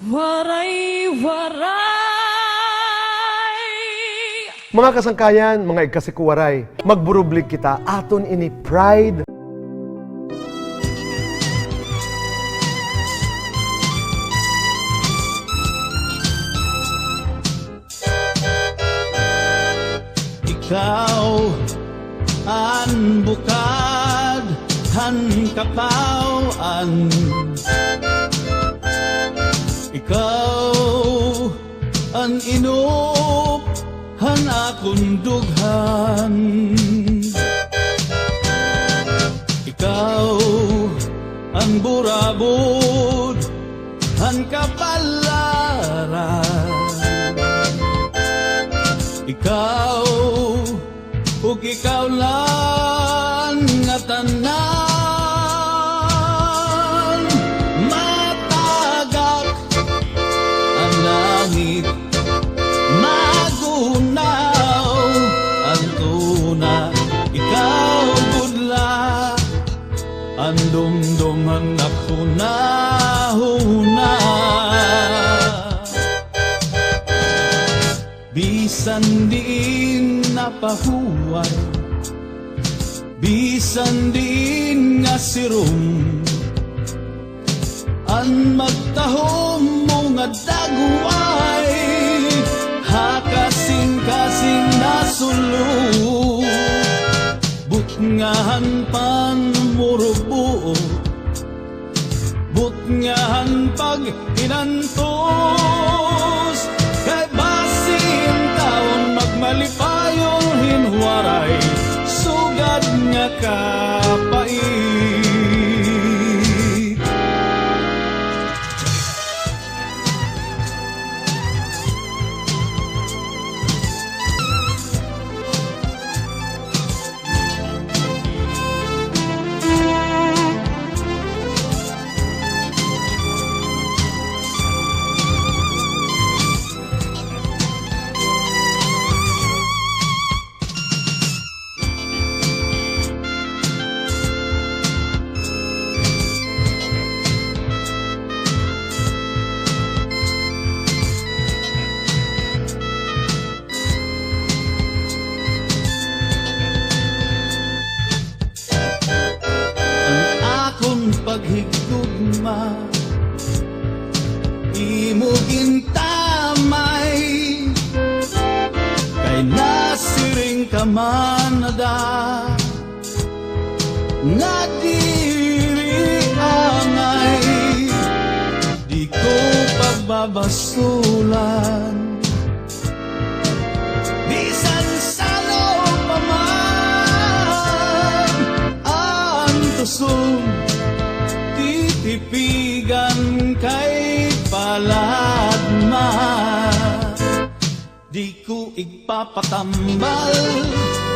Waray-waray. Mga kasangkayan, mga ikasikuwaray, magburublig kita aton ini pride. Ikaw an bukad, han kapawan. Ikaw ang inup, han akong dughan. Ikaw ang burabod, han kapalaran. Ikaw ug ikaw lang nga tanan, matagak ang langit, magunaw ang tuna. Ikaw budla ang dumduman ako na huna. Bisan diin napahuway, bisan diin nga sirum, ang magtahom mo nga dagway, hakasing-kasing nasulu. Butngahan pan murubuo, butngahan pag inantos, kay basin taon magmalipayong hinwaray, sugad nga kapait. Paghigugma imo gintamay, kay nasiring ka manada nga diri angay, di ko pagbabasulan. Bisan salo pa man ang tusong, titipigan kay paladma. Di ko igpapatambal,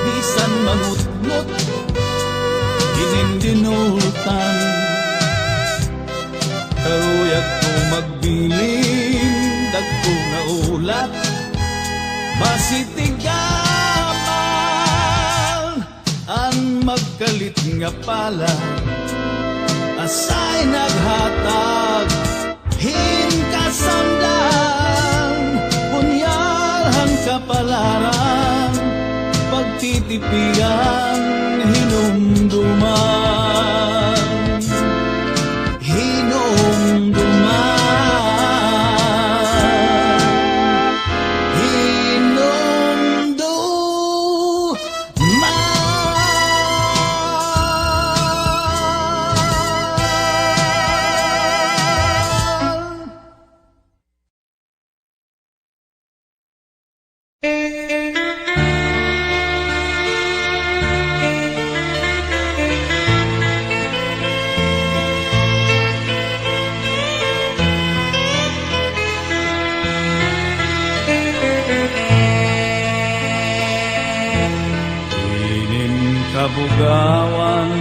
bisan mangutngot, dinindinultan. Karuyag ko magbiling, dagko nga ulat, masitigaman ang magkalit nga pala. Asay naghatag hinkasamdan, punyalhan kapalaran, pagtitipigan hinumduman, hinumduman, kabugawan,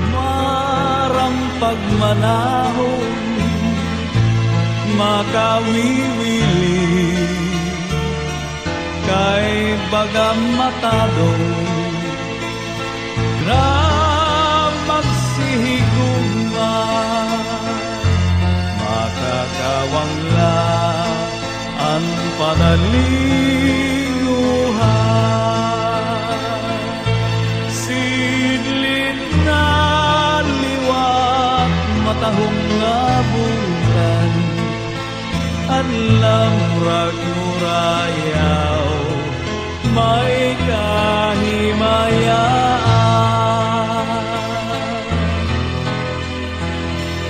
marampag manahon, makawiwili, kay bagang matadong, grab magsihigugma, panglaan padalinguhan. Sidlin na liwat matahong nga bulan, alam ragmurayaw may kahimayaan.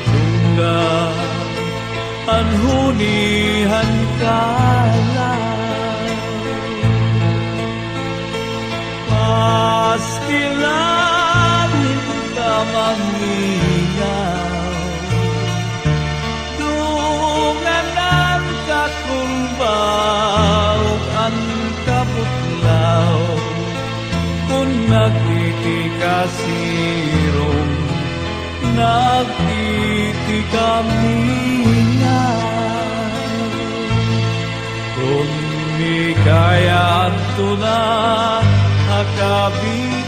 Tungga anhunihan kalaw, pastilan ka mangingaw, dunganan ka kung baok ang kaputlaw, kung nagtitikasirong nagtitikamingaw. Kung di kaya ito na akabituhan,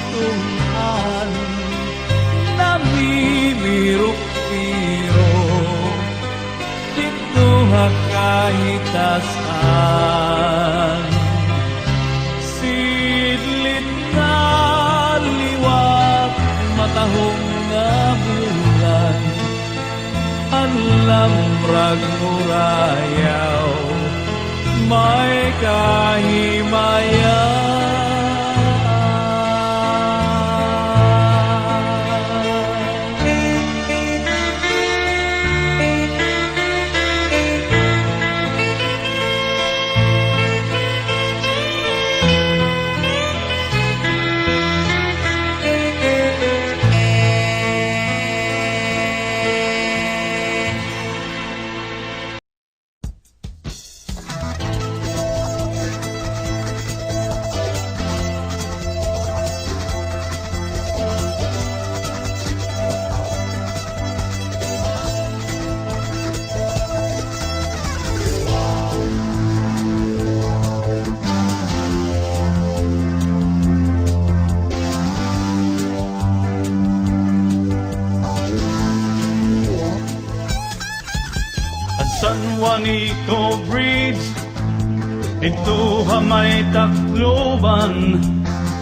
namimirok-mirok dito hakahitasan. Sidlit na liwat matahong nga bulan, alam ragmurayaw may San Juanico Bridge, ito may takloban,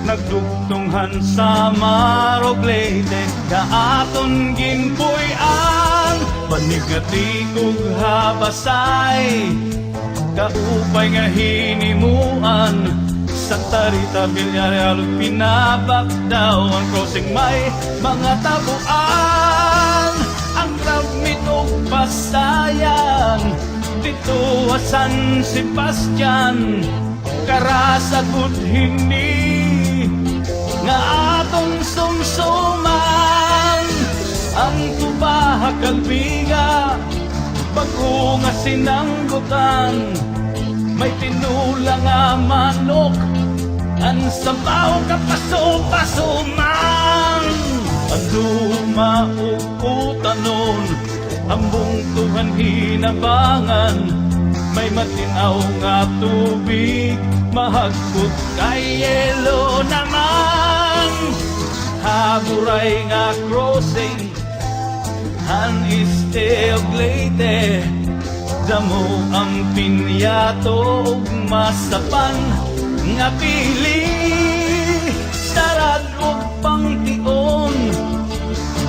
nagdugtunghan sa Maroglete, kaaton ginpuy-an, panigatigog habasay, kaupay nga hinimuan, sa Tarita, Villarreal, pinabakdaw, ang crossing may mga tabuan. Ang Travmit o Pasayan, dito San Sebastian, karasagod hindi nga atong sumsuman. Ang tubaha kalbiga, bago nga sinanggutan, may tinula nga manok, ang sabaw kapaso-paso man. Ang lumauutan nun, ambong tuhan hinabangan, may matinaw nga tubig, mahagpot kay yelo naman. Haburay nga crossing, han Isteoglete, damo ang pinyato ug masapan nga pili, sarad ug pangtion,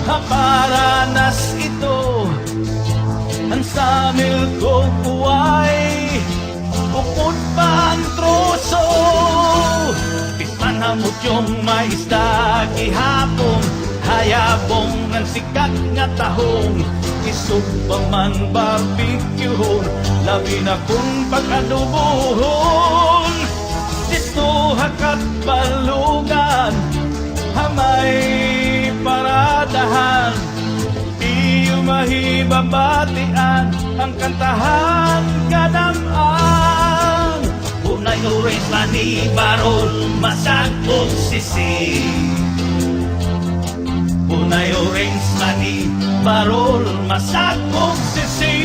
haparanas ito, ang samil ko kuway, upod pa ang troso. Pispan hamot yung may isda gihapon, hayabong ang sikat nga tahong, isog pa man barbecuehon, labi na kung pag-adobohon. Dito hakat balugan, hamay paradahan, iyo mahibabatian, ang kantahan kadamaan. Unay orange mani barol, masagpog sisi. Unay orange mani barol, masagpog sisi.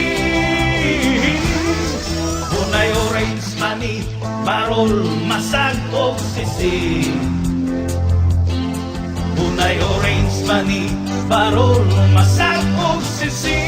Unay orange mani barol, masagpog sisi. Unay orange mani barol, masagpog sisi.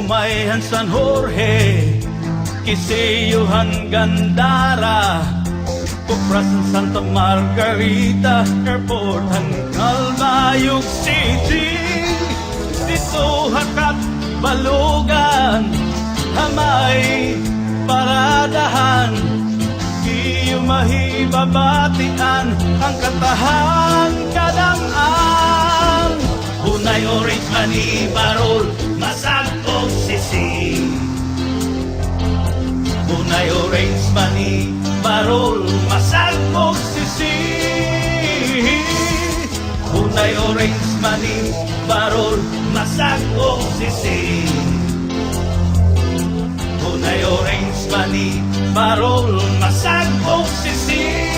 Umayhan San Jorge, Kiseyuhan Gandara, Kupras Santa Margarita, Airport hanggang Mayog City. Dito Hakat, Balugan, Hamay, Paradahan, Iyo mahibabatian ang katahan kadang-an. Hunay orange mani barol, masagpog sisig. Hunay orange mani barol, masagpog sisig. Hunay orange mani barol, masagpog sisig. Hunay orange mani barol, masagpog sisig.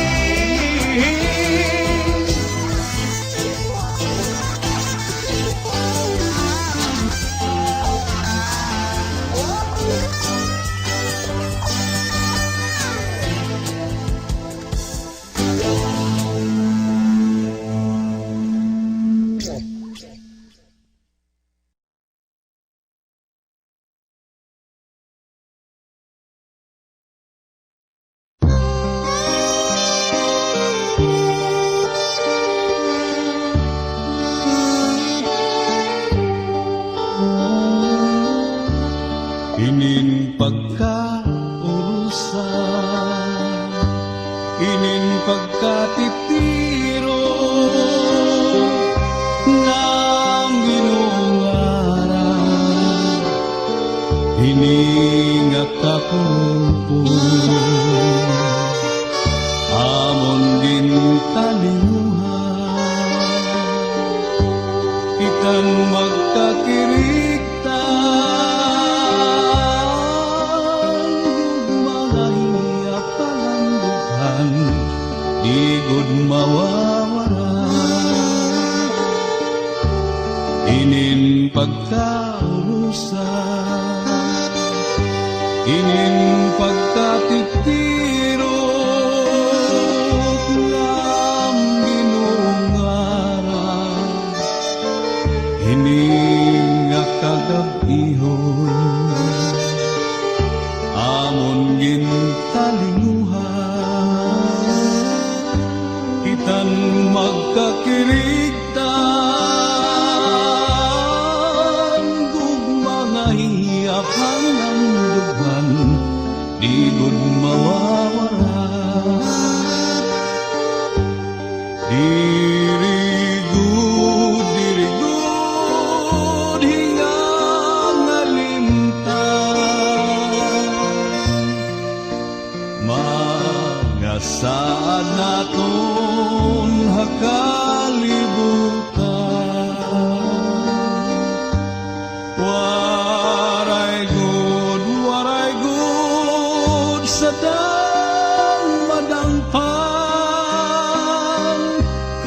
Inin pagkaurusan, inin pagkatitiro ng ginungaran, hiningat kakumpul, amon gintalimuhan, ikan magkakirikta. Igod mawawala, inin pagkaurusan, inin pagkatitiro ng ginungaran, hininga kagabihon, amon gintalimuhan. Itan magkakirigtan, gugma hiyapan ang dugan, di gud mawawala. Dirigud, hingang alintang, magasaan naton hakalibutan. Waray good sa madangpan,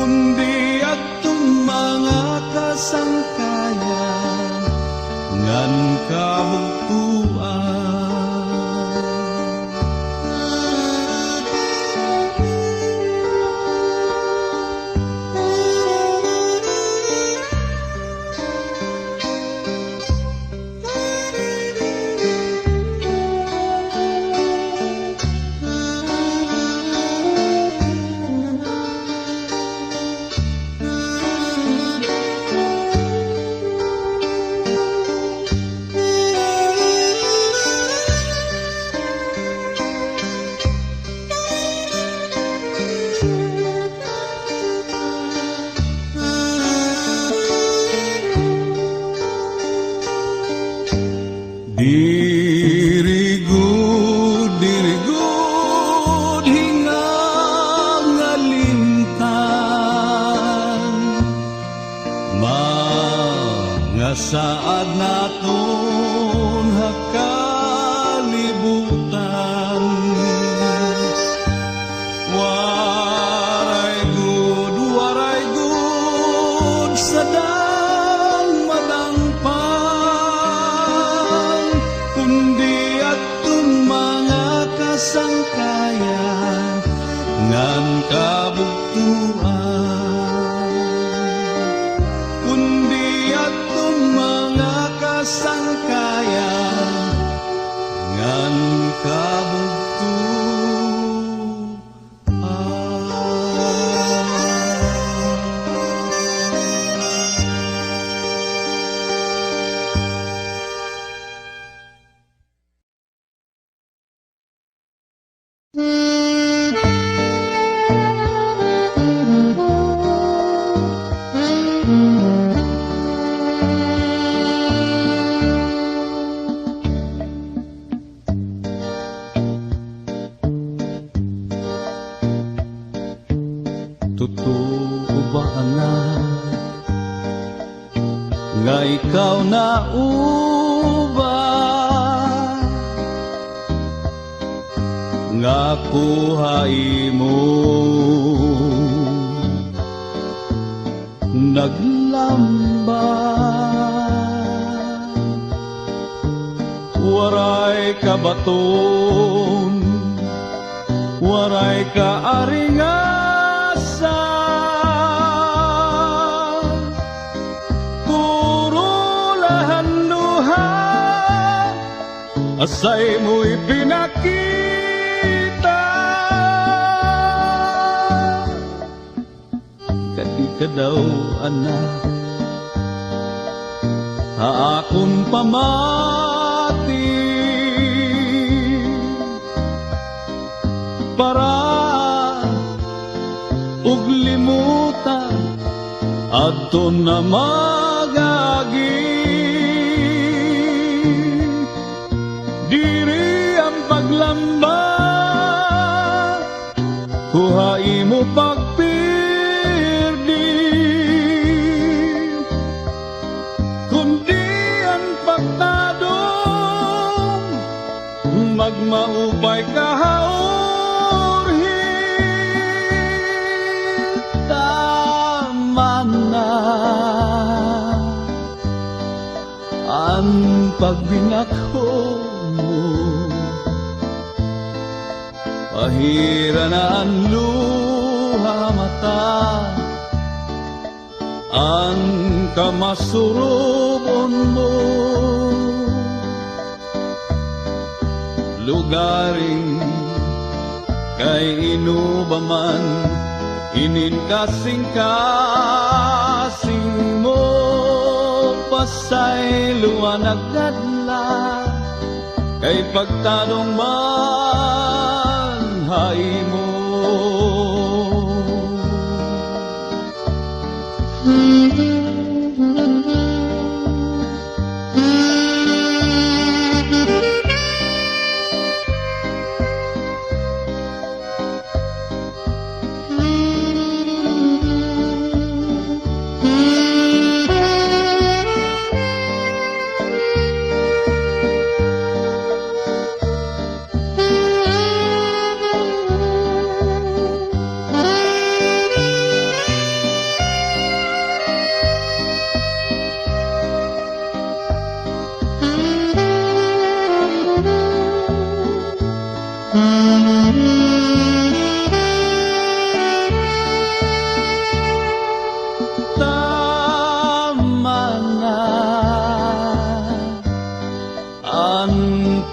kundi atong mga kasangkayan ngan kabugtuan. Dirigud, hingang alintang, mga saad naton hakalibutan. Waray good sa madangpan, kundi atong mga kasangkayan ngan kabugtuan, kundi atong mga Totoo ba anak nga ikaw na uba nga kuhay mo naglamba waray kabaton waray kaaringan asay mo'y pinakita kadi ka daw anak haakong pamati para ug limutan adto na magagi diri ang paglamba kuhai mo pagpirdi kundi ang pagtadong magmaupay kahaurhi tama na ang pagbinakho pahira na ang luha mata ang kamasurubon mo lugaring kay inubaman inin kasing-kasing mo pasay luwanag gadla kay pagtanong man hay mo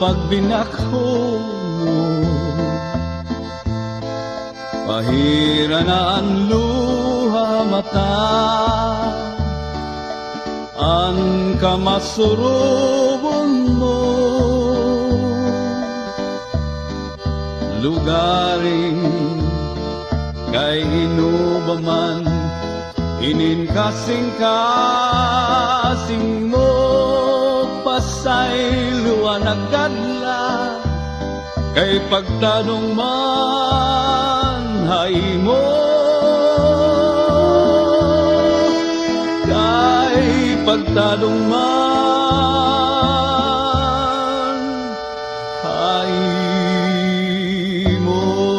pagbinakho mo pahira na ang luha mata ang kamasurubon mo lugaring kay inubaman inin kasing-kasing mo pasay luwanag gadla kay pagtanong man hay mo kay pagtanong man hay mo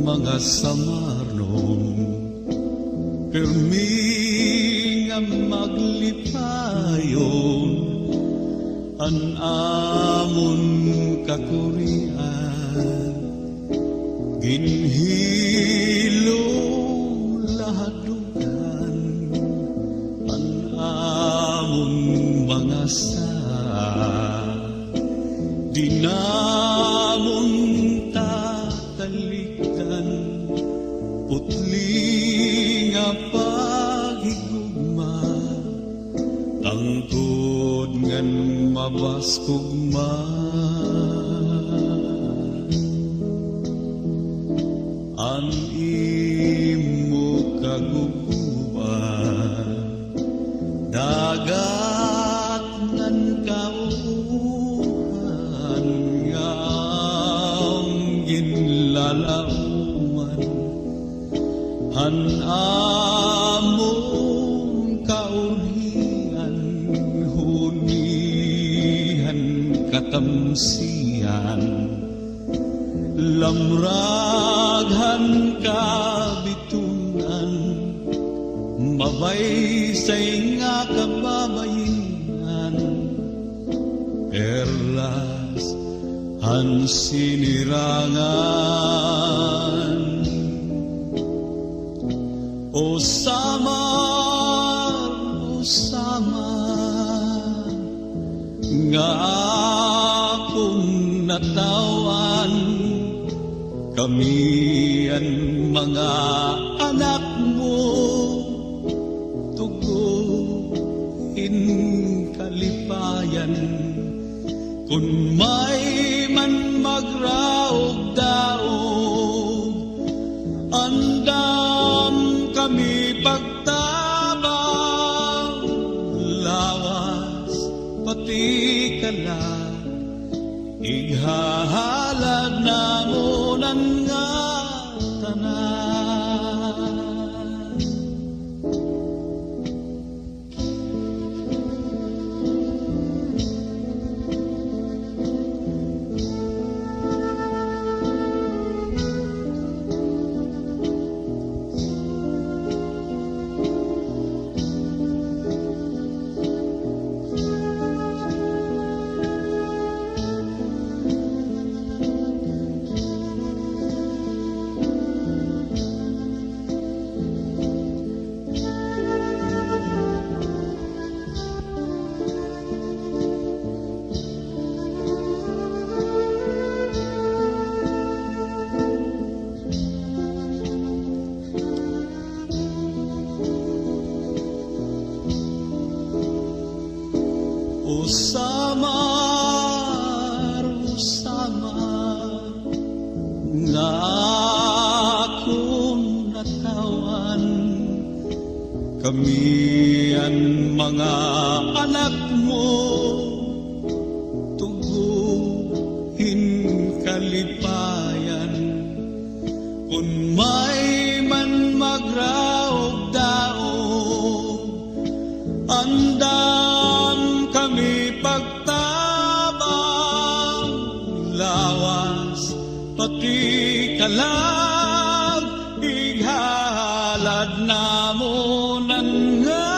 mga samarnong permi nga maglipayon an amon kakurian ginhi amon tatalikdan putli nga paghigugma tangkod ngan mabaskugma ang imo kaguguban dagat ngan kauhan nga ginlalauman han among kaurihan hunihan katamsihan lamraghan kabitunan mabay say nga kababayinan perlas han sinirangan o samar nga akong natawan kami ang mga anak mo tuguin kalipayan kung may man magraog daog andam kami pagtabang lawas pati kalag ighahalad na mo ng nga tanan. Samar nga akong natawan kami ang mga anak mo tuguhin kalipayan kung may man magraog daog andam kami pagtabang lawas pati kalag ighalad na mo ng nga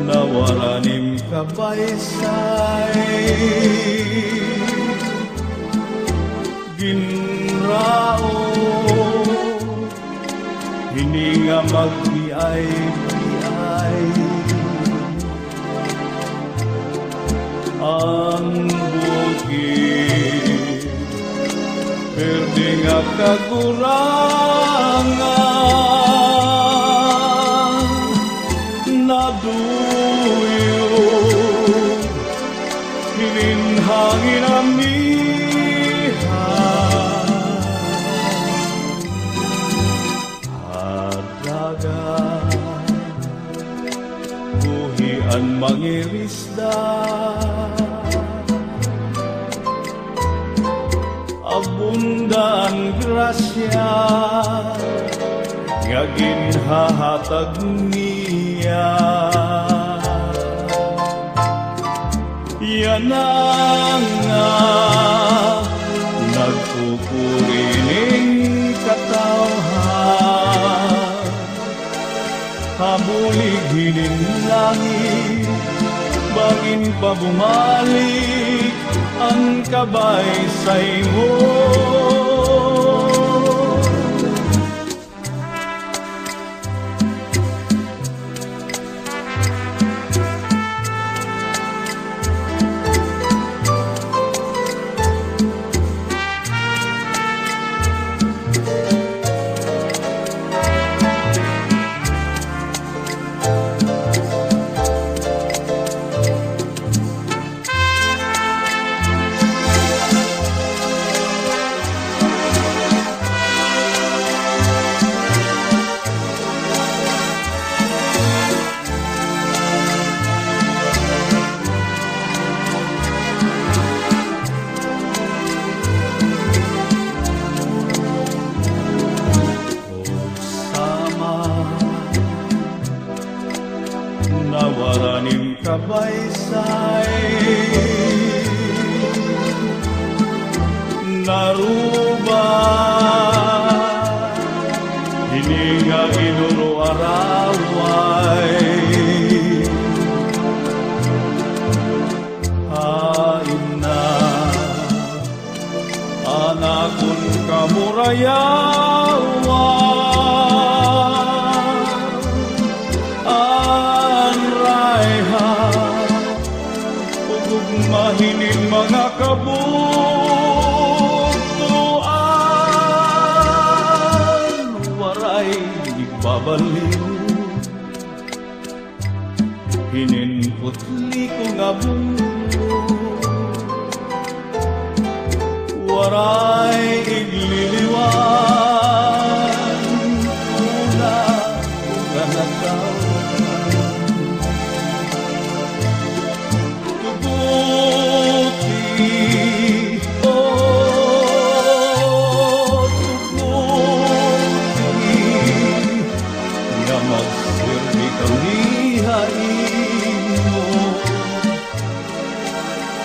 nawaranim kabaysay ginrao hininga magbiay-biay ang bukid perde nga kagurangan naduyo hininhangin amihan adaga buhian mangirisda abunda ang grasya nga ginhahatag niya. Yan ang nga nagpupurining katawhan, hamulig hininlangit, bangin pa bumalik ang kabaysay mo. Nawaranim kabaysay, naruba hininga inuro araway, hain na anakon kamurayawan. Mahinin mga kabuktuan, waray ibabaliw, hininputli ko nga bulo, waray igliliwan, una ko ganagaw.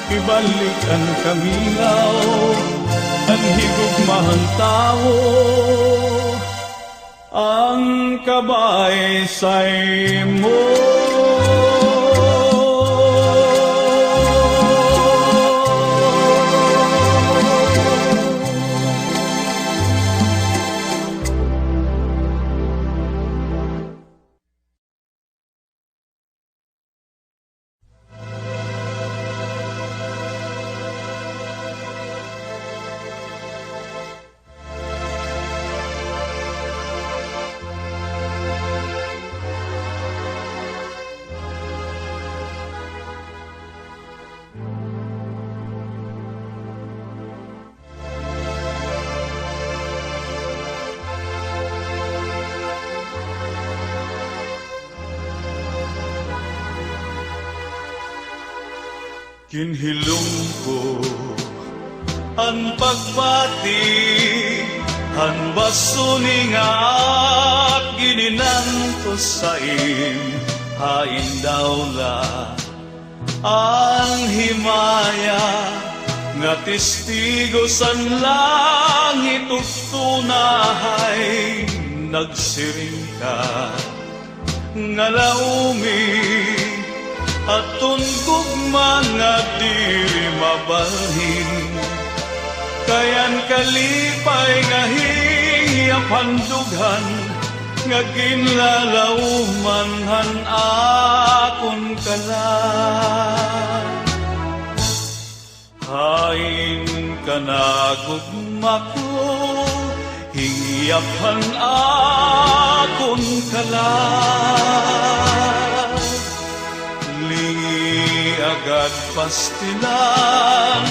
Ibalik ang kamilaw, ang higugmahang tao, ang kabaysay mo. Kinhilom ko ang pagbati, ang basuning at gininanto sa hain dawla, ang himaya nga testigo sa langit ug tunahay, nagsiring ka nga laumi atun gugma nga diri mabalhin, kayan kalipay nga hiyap handughan, nga ginlalauman han akon kala. Hain ka na gugma ko, hiyap han akon kala. Agad pastilan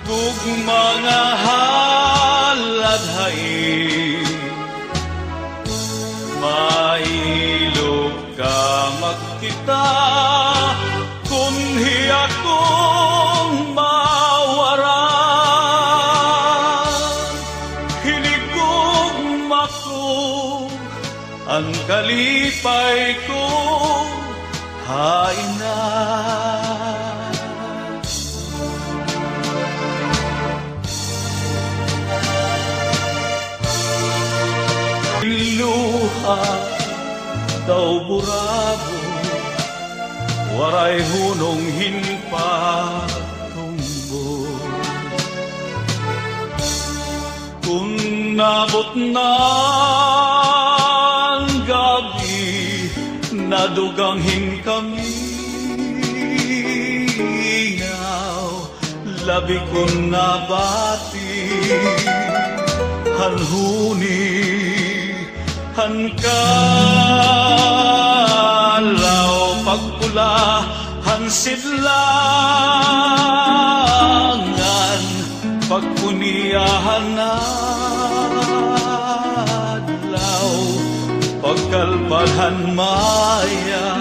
kung mga haladhay, mailog ka magkita kung hiya kong mawaran. ang kalipay ko hainan. Iluha daw burabo, waray hunong hinpatumbo. Kung nabot na ang gabi, naduganghing kami labi ko nabati, hanhuni, hankalaw, pagpula, hansidlangan, pagpuniyahan na adlaw, pagkalpadhan maya,